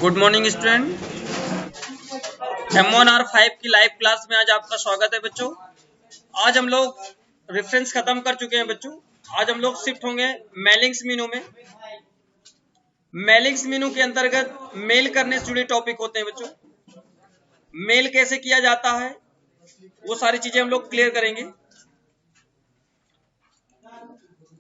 Good morning student. M1R5 की live class में आज आपका स्वागत है बच्चों। आज हम लोग रेफरेंस खत्म कर चुके हैं बच्चों। आज हम लोग शिफ्ट होंगे मेलिंग्स मीनू में। मेलिंग्स मीनू के अंतर्गत मेल करने से जुड़े टॉपिक होते हैं बच्चों। मेल कैसे किया जाता है वो सारी चीजें हम लोग क्लियर करेंगे।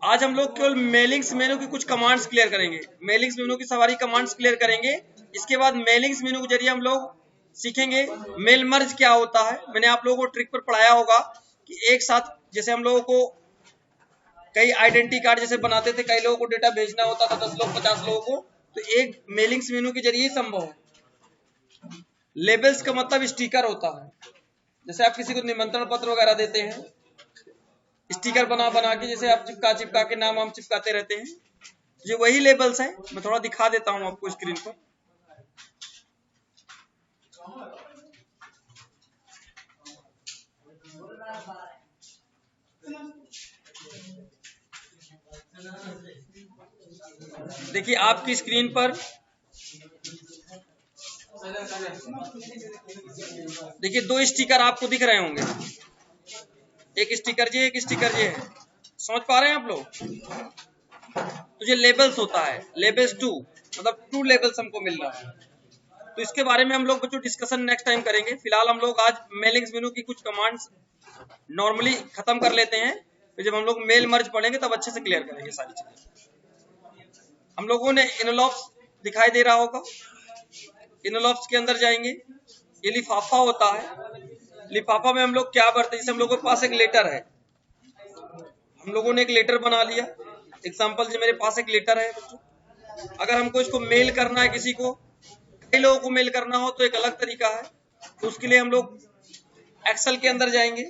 आज हम लोग केवल मेलिंग्स मेनू की कुछ कमांड्स क्लियर करेंगे। मेलिंग्स मेनू की सारी कमांड्स क्लियर करेंगे। इसके बाद मेलिंग्स मेनू के जरिए हम लोग सीखेंगे मेल मर्ज क्या होता है। मैंने आप लोगों को ट्रिक पर पढ़ाया होगा कि एक साथ जैसे हम लोगों को कई आइडेंटिटी कार्ड जैसे बनाते थे, कई लोगों को डेटा भेजना होता था, 10 लोग 50 लोगों को, तो एक मेलिंग्स मेनू के जरिए संभव है। लेबल्स का मतलब स्टिकर होता है। जैसे आप किसी को निमंत्रण पत्र वगैरह देते हैं, स्टिकर बना बना के जैसे आप चिपका चिपका के नाम हम चिपकाते रहते हैं, ये वही लेबल्स हैं। मैं थोड़ा दिखा देता हूं आपको स्क्रीन पर। देखिए आपकी स्क्रीन पर देखिए दो स्टिकर आपको दिख रहे होंगे, एक स्टिकर ये, एक स्टिकर ये है। समझ पा रहे हैं आप लोग? तो ये लेबल्स होता है, लेबल्स 2 मतलब 2 लेबल्स हमको मिल रहा है। तो इसके बारे में हम लोग बच्चों डिस्कशन नेक्स्ट टाइम करेंगे। फिलहाल हम लोग आज मेलिंग्स मेनू की कुछ कमांड्स नॉर्मली खत्म कर लेते हैं, फिर जब हम लोग मेल मर्ज पढ़ेंगे तब अच्छे से क्लियर करेंगे सारी चीजें। हम लोगों ने इनवलॉप्स दिखाई दे रहा होगा, इनवलॉप्स के अंदर जाएंगे। ये लिफाफा होता है। लिफाफा में हम लोग क्या भरते हैं, जैसे हम लोगों के पास एक लेटर है, हम लोगों ने एक लेटर बना लिया। एग्जाम्पल जो मेरे पास एक लेटर है बच्चों, अगर हमको इसको मेल करना है किसी को, कई लोगों को मेल करना हो तो एक अलग तरीका है। तो उसके लिए हम लोग एक्सेल के अंदर जाएंगे।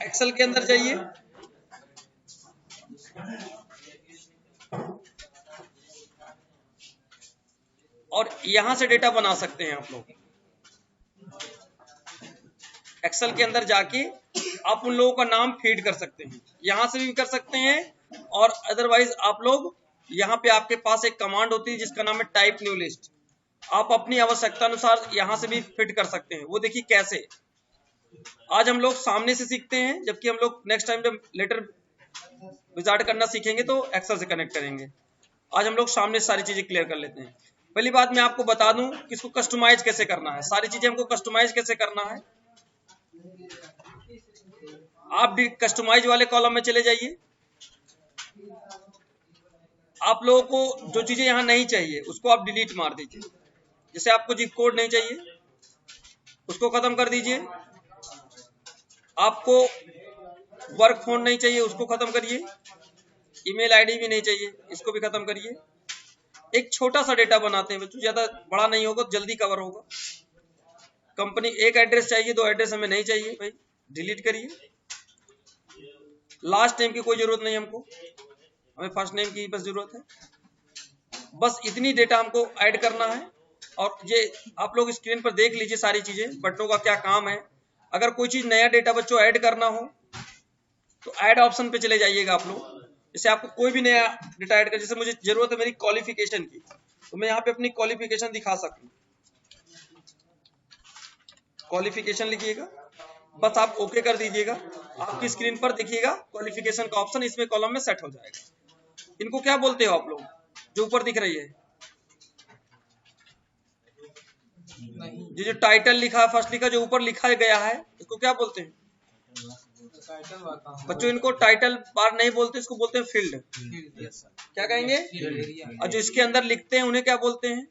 एक्सेल के अंदर जाइए, और यहां से डेटा बना सकते हैं आप लोग। एक्सेल के अंदर जाके आप उन लोगों का नाम फीड कर सकते हैं, यहां से भी कर सकते हैं, और अदरवाइज आप लोग यहाँ पे आपके पास एक कमांड होती है जिसका नाम है टाइप न्यू लिस्ट। आप अपनी आवश्यकता अनुसार यहां से भी फिट कर सकते हैं। वो देखिए कैसे। आज हम लोग सामने से सीखते हैं, जबकि हम लोग नेक्स्ट टाइम जब लेटर विजार्ड करना सीखेंगे तो एक्सेल से कनेक्ट करेंगे। आज हम लोग सामने से सारी चीजें क्लियर कर लेते हैं। पहली बात मैं आपको बता दूं कि इसको कस्टमाइज कैसे करना है। सारी चीजें हमको कस्टमाइज कैसे करना है। आप कस्टमाइज वाले कॉलम में चले जाइए। आप लोगों को जो चीजें यहां नहीं चाहिए उसको आप डिलीट मार दीजिए। जैसे आपको जिप कोड नहीं चाहिए उसको खत्म कर दीजिए, आपको वर्क फोन नहीं चाहिए उसको खत्म करिए, ईमेल आईडी भी नहीं चाहिए इसको भी खत्म करिए। एक छोटा सा डेटा बनाते हैं बच्चों, ज्यादा बड़ा नहीं होगा, जल्दी कवर होगा। कंपनी एक एड्रेस चाहिए, 2 एड्रेस हमें नहीं चाहिए भाई, डिलीट करिए। लास्ट नेम की कोई जरूरत नहीं हमको, हमें फर्स्ट नेम की बस जरूरत है। बस इतनी डेटा हमको ऐड करना है। और ये आप लोग स्क्रीन पर देख लीजिए सारी चीजें, बटनों का क्या काम है। अगर कोई चीज नया डेटा बच्चों ऐड करना हो तो ऐड ऑप्शन पे चले जाइएगा आप लोग। जैसे आपको कोई भी नया डेटा ऐड कर, जैसे मुझे जरूरत है मेरी क्वालिफिकेशन की, तो मैं यहाँ पे अपनी क्वालिफिकेशन दिखा सकूं। क्वालिफिकेशन लिखिएगा, बस आप ओके कर दीजिएगा। आपकी स्क्रीन पर देखिएगा क्वालिफिकेशन का ऑप्शन इसमें कॉलम में सेट हो जाएगा। इनको क्या बोलते हो आप लोग, जो ऊपर दिख रही है, जो टाइटल लिखा है, फर्स्ट लिखा, जो ऊपर लिखा गया है, इसको क्या बोलते हैं बच्चों? इनको टाइटल बार नहीं बोलते, इसको बोलते हैं फील्ड। क्या कहेंगे? और जो इसके अंदर लिखते हैं उन्हें क्या बोलते हैं?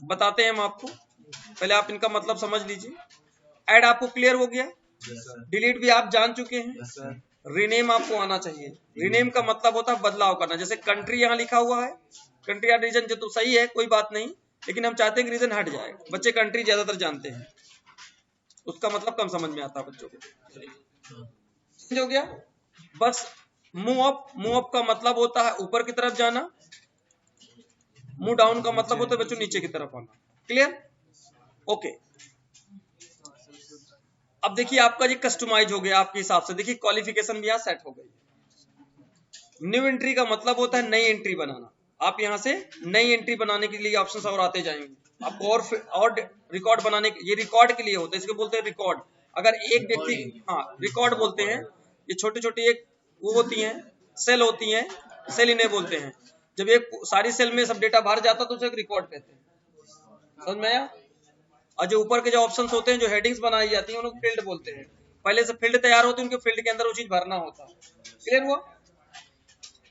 बताते हैं हम आपको, पहले आप इनका मतलब समझ लीजिए। ऐड आपको क्लियर हो गया, डिलीट भी आप जान चुके हैं। रीनेम आपको आना चाहिए। रीनेम का मतलब होता है बदलाव करना। जैसे कंट्री यहाँ लिखा हुआ है, कंट्री या रीजन जो तो सही है, कोई बात नहीं, लेकिन हम चाहते हैं कि रीजन हट जाए। बच्चे कंट्री ज्यादातर जानते हैं, उसका मतलब कम समझ में आता है बच्चों को। समझ हो गया? बस मूव अप, मूव अप का मतलब होता है ऊपर की तरफ जाना, मूव डाउन का मतलब होता है बच्चों नीचे की तरफ आना। क्लियर? ओके। अब देखिए आपका ये कस्टमाइज हो गया आपके हिसाब से। देखिए क्वालिफिकेशन भी यहाँ सेट हो गई। न्यू एंट्री का मतलब होता है नई एंट्री बनाना। आप यहाँ से नई एंट्री बनाने के लिए ऑप्शंस और आते जाएंगे। आपको और रिकॉर्ड बनाने के, ये रिकॉर्ड के लिए होता है, इसको बोलते हैं रिकॉर्ड। अगर एक व्यक्ति, हाँ रिकॉर्ड बोलते हैं, ये छोटी छोटी एक वो होती हैं, सेल होती हैं, सेल इन्हें बोलते हैं। जब एक सारी सेल में सब डेटा भर जाता तो उसे एक रिकॉर्ड कहते हैं, समझ में आया। और जो ऊपर के जो ऑप्शंस होते हैं, जो हेडिंग्स बनाई जाती हैं, उनको फील्ड बोलते हैं। पहले से फील्ड तैयार होती है, उनके फील्ड के अंदर वो चीज भरना होता है। क्लियर हुआ?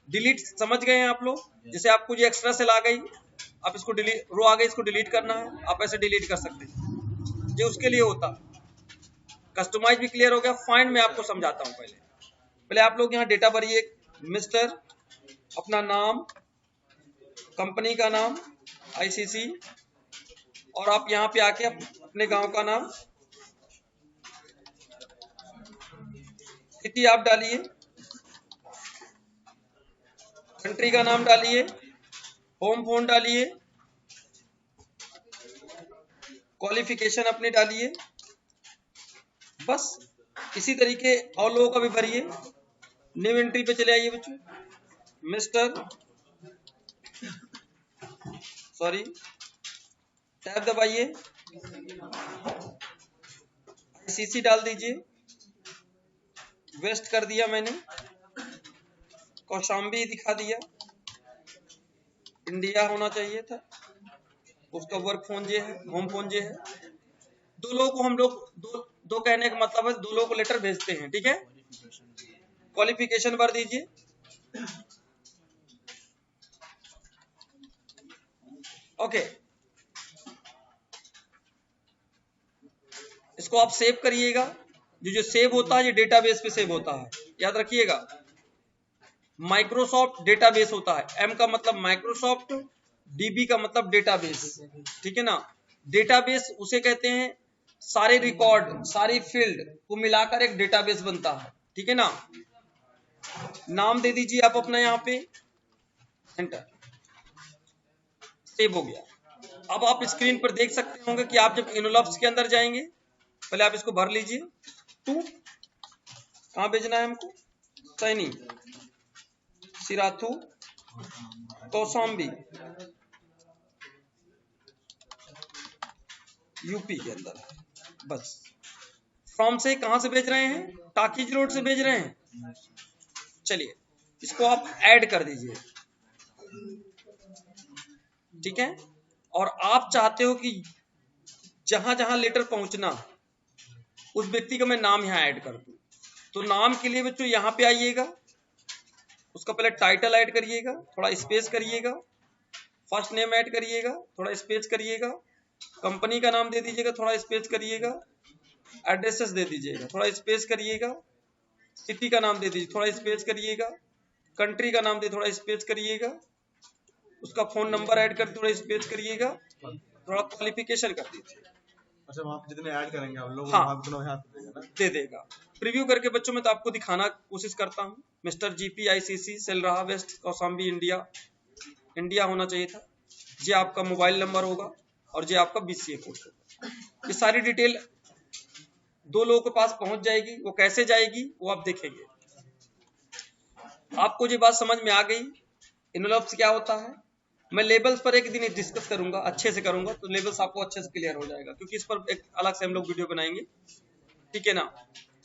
डिलीट समझ गए हैं आप लोग? जैसे आपको ये एक्स्ट्रा सेल आ गई, आप इसको डिलीट, रो आ गई, इसको डिलीट करना है, आप ऐसे डिलीट कर सकते हैं, ये उसके लिए होता। कस्टमाइज भी क्लियर हो गया। फाइंड में आपको समझाता हूं। पहले आप लोग यहाँ डेटा भरिए, मिस्टर, अपना नाम, कंपनी का नाम आईसीसी, और आप यहाँ पे आके अपने गांव का नाम, सिटी आप डालिए, कंट्री का नाम डालिए, होम फोन डालिए, क्वालिफिकेशन अपने डालिए। बस इसी तरीके और लोगों का भी भरिए। न्यू एंट्री पे चले आइए बच्चों, मिस्टर, सॉरी टैब दबाइए, आईसीसी डाल दीजिए, वेस्ट कर दिया मैंने, कौशाम्बी दिखा दिया, इंडिया होना चाहिए था, उसका वर्क फोन ये है, होम फोन ये है। दो लोगों को हम लोग दो कहने का मतलब है, दो लोगों को लेटर भेजते हैं, ठीक है। क्वालिफिकेशन भर दीजिए, ओके। इसको आप सेव करिएगा। जो सेव होता है ये डेटाबेस पे सेव होता है, याद रखिएगा। माइक्रोसॉफ्ट डेटाबेस होता है, एम का मतलब माइक्रोसॉफ्ट, डीबी का मतलब डेटाबेस, ठीक है ना। डेटाबेस उसे कहते हैं, सारे रिकॉर्ड, सारी फील्ड को मिलाकर एक डेटाबेस बनता है, ठीक है ना। नाम दे दीजिए आप अपना, यहाँ पे एंटर, सेव हो गया। अब आप स्क्रीन पर देख सकते होंगे कि आप जब इनोलॉप्स के अंदर जाएंगे, पहले आप इसको भर लीजिए। टू कहां भेजना है हमको? सैनी, सिराथू, कौशाम्बी, यूपी के अंदर। बस फ्रॉम से कहां से भेज रहे हैं? टाकीज रोड से भेज रहे हैं। चलिए इसको आप ऐड कर दीजिए, ठीक है। और आप चाहते हो कि जहां जहां लेटर पहुंचना, उस व्यक्ति का मैं नाम यहां ऐड कर दूं, तो नाम के लिए बच्चों यहां पे आइएगा, उसका पहले टाइटल ऐड करिएगा, थोड़ा स्पेस करिएगा, फर्स्ट नेम ऐड करिएगा, थोड़ा स्पेस करिएगा, कंपनी का नाम दे दीजिएगा, थोड़ा स्पेस करिएगा, एड्रेसेस दे दीजिएगा, थोड़ा स्पेस करिएगा, सिटी का नाम दे दीजिए, थोड़ा स्पेस करिएगा, कंट्री का नाम दे, थोड़ा स्पेस करिएगा, उसका फोन नंबर ऐड कर, थोड़ा स्पेस करिएगा, थोड़ा क्वालिफिकेशन कर दीजिए। अच्छा, वहाँ पे जितने ऐड करेंगे हम लोग, हाँ, वहाँ दे देगा। प्रीव्यू करके बच्चों में तो आपको दिखाना कोशिश करता हूँ। मिस्टर जीपी आईसीसी, सेल रहा वेस्ट, कौशाम्बी, इंडिया, इंडिया होना चाहिए था। ये आपका मोबाइल नंबर होगा और ये आपका बीसीए कोड होगा। ये सारी डिटेल दो लोगों के पास पहुंच जाएगी। वो कैसे जाएगी वो आप देखेंगे। आपको ये बात समझ में आ गई इनवलप्स क्या होता है? मैं लेबल्स पर एक दिन डिस्कस करूंगा, अच्छे से करूंगा, तो लेबल्स आपको अच्छे से क्लियर हो जाएगा, क्योंकि इस पर एक अलग से हम लोग वीडियो बनाएंगे, ठीक है ना।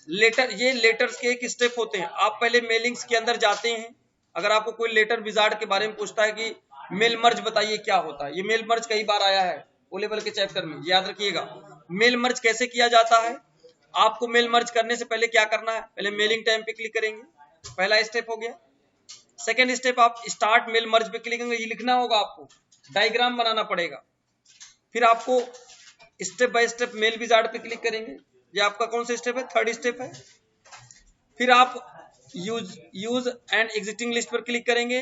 लेटर, ये लेटर्स के एक स्टेप होते हैं। आप पहले मेलिंग्स के अंदर जाते हैं। अगर आपको कोई लेटर विजार्ड के बारे में पूछता है कि मेल मर्ज बताइए क्या होता है, ये मेल मर्ज कई बार आया है ओ लेवल के चैप्टर में, याद रखिएगा। मेल मर्ज कैसे किया जाता है? आपको मेल मर्ज करने से पहले क्या करना है? पहले मेलिंग टाइम पे क्लिक करेंगे, पहला स्टेप हो गया। सेकेंड स्टेप, आप स्टार्ट मेल मर्ज पे क्लिक करेंगे, ये लिखना होगा आपको, डायग्राम बनाना पड़ेगा। फिर आपको step by step mail wizard पे क्लिक करेंगे, ये आपका कौन सा स्टेप है? थर्ड स्टेप है। फिर आप यूज एंड एग्जिटिंग लिस्ट पर क्लिक करेंगे,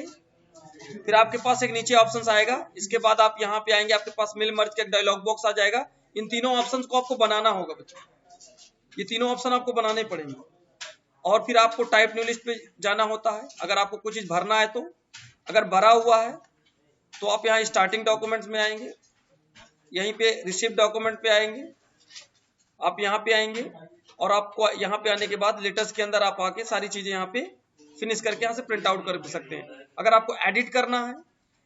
फिर आपके पास एक नीचे ऑप्शन आएगा। इसके बाद आप यहाँ पे आएंगे, आपके पास मेल मर्ज का एक डायलॉग बॉक्स आ जाएगा। इन तीनों ऑप्शन को आपको बनाना होगा बच्चों, ये तीनों ऑप्शन आपको बनाने पड़ेंगे। और फिर आपको टाइप न्यू लिस्ट पे जाना होता है, अगर आपको कुछ चीज भरना है तो। अगर भरा हुआ है तो आप यहाँ स्टार्टिंग डॉक्यूमेंट्स में आएंगे, यहीं पे रिसीव डॉक्यूमेंट पे आएंगे, आप यहाँ पे आएंगे, और आपको यहाँ पे आने के बाद लेटर्स के अंदर आप आके सारी चीजें यहाँ पे फिनिश करके यहाँ से प्रिंट आउट कर सकते हैं। अगर आपको एडिट करना है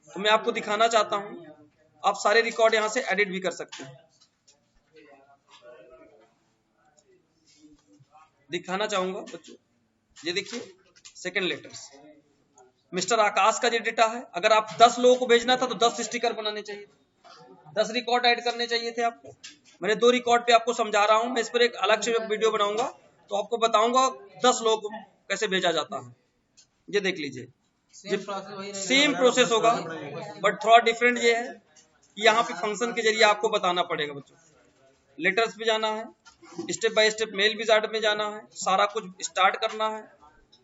तो मैं आपको दिखाना चाहता हूँ, आप सारे रिकॉर्ड यहाँ से एडिट भी कर सकते हैं। दिखाना चाहूंगा बच्चों, ये देखिए सेकंड लेटर्स मिस्टर आकाश का ये डेटा है। अगर आप 10 लोगों को भेजना था तो 10 स्टिकर बनाने चाहिए, 10 रिकॉर्ड ऐड करने चाहिए थे आपको। मैंने 2 रिकॉर्ड पे आपको समझा रहा हूं, मैं इस पर एक अलग से वीडियो बनाऊंगा तो आपको बताऊंगा 10 लोगों को कैसे भेजा जाता है। ये देख लीजिए, सेम प्रोसेस होगा बट थोड़ा डिफरेंट ये है कि यहाँ पे फंक्शन के जरिए आपको बताना पड़ेगा बच्चों। लेटर्स पे जाना है, step by step mail wizard में जाना है, सारा कुछ स्टार्ट करना है,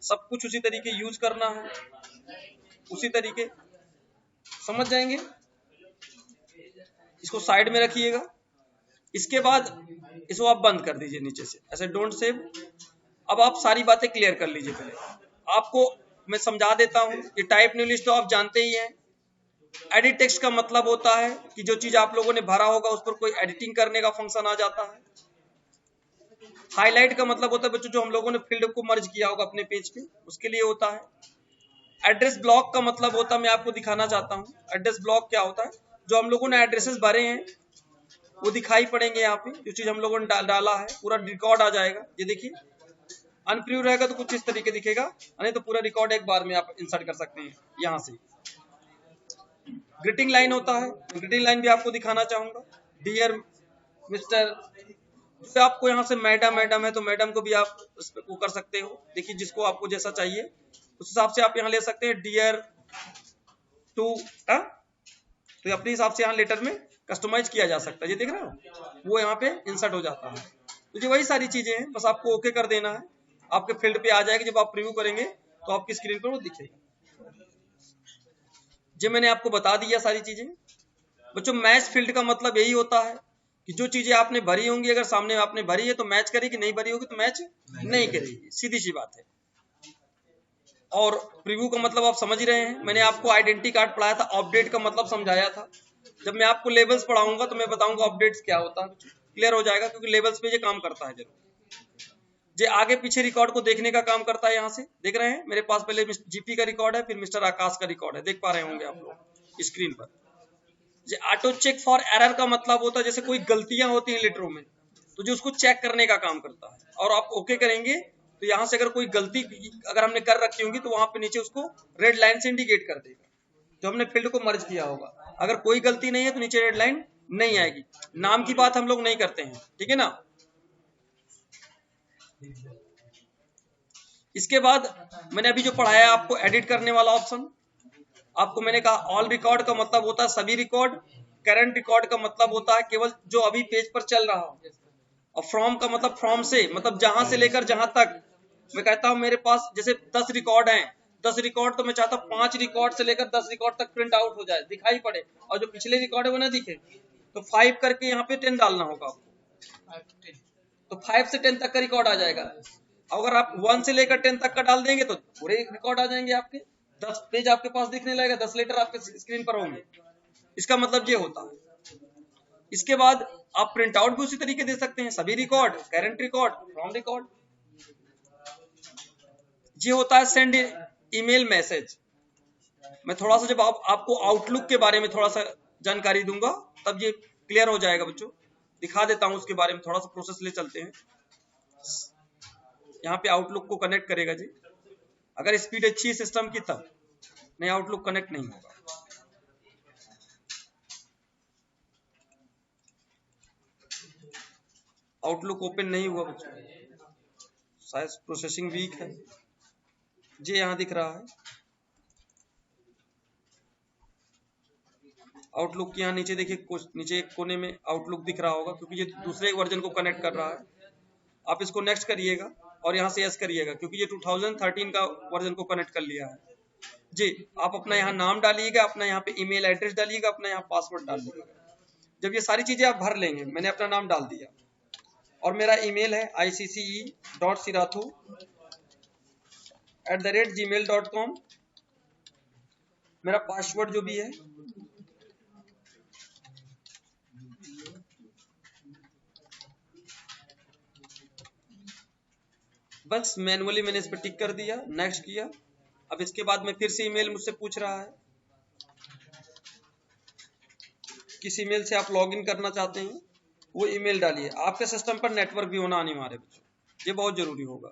सब कुछ उसी तरीके यूज करना है, उसी तरीके समझ जाएंगे। इसको साइड में रखिएगा। इसके बाद इसको आप बंद कर दीजिए नीचे से, ऐसे डोंट सेव। अब आप सारी बातें क्लियर कर लीजिए। पहले आपको मैं समझा देता हूं, ये टाइप न्यू लिस्ट तो आप जानते ही हैं। एडिट टेक्स्ट का मतलब होता है कि जो चीज आप लोगों ने भरा होगा उस पर कोई एडिटिंग करने का फंक्शन आ जाता है। हाईलाइट का मतलब होता है बच्चों जो हम लोगों ने फील्ड को मर्ज किया होगा अपने पेज पे, उसके लिए होता है। एड्रेस ब्लॉक का मतलब होता है, मैं आपको दिखाना चाहता हूँ एड्रेस ब्लॉक क्या होता है। जो हम लोगों ने एड्रेसेस भरे हैं वो दिखाई पड़ेंगे यहाँ पे, जो चीज हम लोगों ने डाला है पूरा रिकॉर्ड आ जाएगा। ये देखिए अनप्रिव्यू रहेगा तो कुछ इस तरीके दिखेगा, नहीं तो पूरा रिकॉर्ड एक बार में आप इंसर्ट कर सकते हैं यहाँ से। ग्रीटिंग लाइन होता है, ग्रीटिंग लाइन भी आपको दिखाना चाहूंगा। डियर मिस्टर, तो आपको यहाँ से मैडम मैडम है तो मैडम को भी आप उस पर वो कर सकते हो। देखिए जिसको आपको जैसा चाहिए उस हिसाब से आप यहाँ ले सकते हैं। डियर टू, तो अपने हिसाब से यहाँ लेटर में कस्टमाइज किया जा सकता है। ये देख रहे हो वो यहाँ पे इंसर्ट हो जाता है। तो ये वही सारी चीजें हैं, बस आपको ओके कर देना है, आपके फील्ड पे आ जाएगी। जब आप प्रीव्यू करेंगे तो आपकी स्क्रीन पर वो दिखेगा। जो मैंने आपको बता दिया सारी चीजें बच्चों। मैच फील्ड का मतलब यही होता है कि जो चीजें आपने भरी होंगी अगर सामने आपने भरी है तो मैच करेगी, नहीं भरी होगी तो मैच नहीं करेगी, सीधी सी बात है। और प्रीव्यू का मतलब आप समझ ही रहे हैं। मैंने आपको आइडेंटिटी कार्ड पढ़ाया था, अपडेट का मतलब समझाया था। जब मैं आपको लेवल्स पढ़ाऊंगा तो मैं बताऊंगा अपडेट्स क्या होता है, क्लियर हो जाएगा, क्योंकि लेवल्स पे ये काम करता है। जरूर ये आगे पीछे रिकॉर्ड को देखने का काम करता है। यहाँ से देख रहे हैं मेरे पास पहले जीपी का रिकॉर्ड है, फिर मिस्टर आकाश का रिकॉर्ड है, देख पा रहे होंगे आप लोग स्क्रीन पर। ये ऑटो चेक फॉर एरर का मतलब होता है जैसे कोई गलतियां होती हैं लेटरों में तो जो उसको चेक करने का काम करता है। और आप ओके करेंगे तो यहाँ से अगर कोई गलती अगर हमने कर रखी होगी तो वहां पे नीचे उसको रेड लाइन से इंडिकेट कर देगा, जो हमने फील्ड को मर्ज किया होगा। अगर कोई गलती नहीं है तो नीचे रेड लाइन नहीं आएगी। नाम की बात हम लोग नहीं करते हैं, ठीक है ना। इसके बाद मैंने अभी जो पढ़ाया आपको एडिट करने वाला ऑप्शन, आपको मैंने कहा ऑल रिकॉर्ड का मतलब होता है सभी रिकॉर्ड, करंट रिकॉर्ड का मतलब होता है केवल जो अभी पेज पर चल रहा हो, और फ्रॉम का मतलब फ्रॉम से, मतलब जहां से लेकर जहां तक। मैं कहता हूं मेरे पास जैसे 10 रिकॉर्ड हैं, 10 रिकॉर्ड तो मैं चाहता हूं 5 रिकॉर्ड से लेकर 10 रिकॉर्ड तक प्रिंट आउट हो जाए, दिखाई पड़े, और जो पिछले रिकॉर्ड है वो ना दिखे। तो 5 करके यहाँ पे 10 डालना होगा आपको, तो 5 से 10 तक का रिकॉर्ड आ जाएगा। अगर आप 1 से लेकर 10 तक का डाल देंगे तो पूरे रिकॉर्ड आ जाएंगे आपके, 10 पेज आपके पास दिखने लगेगा, 10 लेटर आपके स्क्रीन पर होंगे। इसका मतलब ये होता है। इसके बाद आप प्रिंट आउट भी उसी तरीके दे सकते हैं, सभी record, current record, from record. ये होता है सेंड ईमेल मैसेज। मैं थोड़ा सा जब आपको आउटलुक के बारे में थोड़ा सा जानकारी दूंगा तब ये क्लियर हो जाएगा बच्चों। दिखा देता हूं उसके बारे में, थोड़ा सा प्रोसेस ले चलते हैं। यहाँ पे आउटलुक को कनेक्ट करेगा जी, अगर स्पीड अच्छी है सिस्टम की तब, नहीं आउटलुक कनेक्ट नहीं होगा। आउटलुक ओपन नहीं हुआ बच्चों, शायद प्रोसेसिंग वीक है। जी यहाँ दिख रहा है आउटलुक के यहाँ नीचे देखिए, नीचे एक कोने में आउटलुक दिख रहा होगा, क्योंकि ये दूसरे वर्जन को कनेक्ट कर रहा है। आप इसको नेक्स्ट करिएगा और यहाँ से यस करिएगा, क्योंकि ये 2013 का वर्जन को कनेक्ट कर लिया है। जी आप अपना यहाँ नाम डालिएगा, अपना यहाँ पे ईमेल एड्रेस डालिएगा, अपना यहाँ पासवर्ड डालिएगा। जब ये सारी चीजें आप भर लेंगे, मैंने अपना नाम डाल दिया और मेरा ईमेल है icce.sirathu@gmail.com। मेरा पासवर्ड जो भी है बस मैनुअली मैंने इस पर टिक कर दिया, नेक्स्ट किया। अब इसके बाद में फिर से ईमेल मुझसे पूछ रहा है, किस ईमेल से आप लॉगिन करना चाहते हैं वो ईमेल डालिए। आपके सिस्टम पर नेटवर्क भी होना अनिवार्य है बच्चों, ये बहुत जरूरी होगा।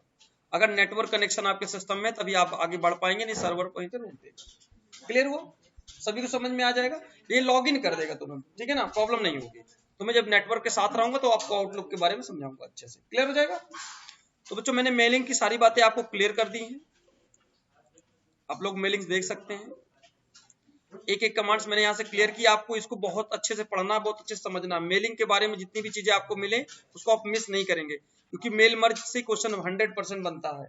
अगर नेटवर्क कनेक्शन आपके सिस्टम में, तभी आप आगे बढ़ पाएंगे, नहीं सर्वर वहीं पे रोक देगा। क्लियर हुआ? सभी को समझ में आ जाएगा? ये लॉगिन कर देगा तुरंत, ठीक है ना, प्रॉब्लम नहीं होगी। तो मैं जब नेटवर्क के साथ रहूंगा तो आपको आउटलुक के बारे में समझाऊंगा अच्छे से। क्लियर हो जाएगा? तो बच्चों मैंने मेलिंग की सारी बातें आपको क्लियर कर दी हैं, आप लोग मेलिंग्स देख सकते हैं। एक एक कमांड्स मैंने यहाँ से क्लियर किया, आपको इसको बहुत अच्छे से पढ़ना, बहुत अच्छे से समझना। मेलिंग के बारे में जितनी भी चीजें आपको मिले उसको आप मिस नहीं करेंगे, क्योंकि मेल मर्ज से क्वेश्चन 100% बनता है,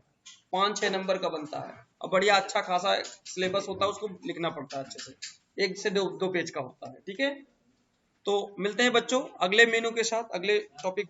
5-6 नंबर का बनता है, और बढ़िया अच्छा खासा सिलेबस होता है, उसको लिखना पड़ता है अच्छे से, 1 से 2 पेज का होता है। ठीक है, तो मिलते हैं बच्चों अगले मेनू के साथ, अगले टॉपिक।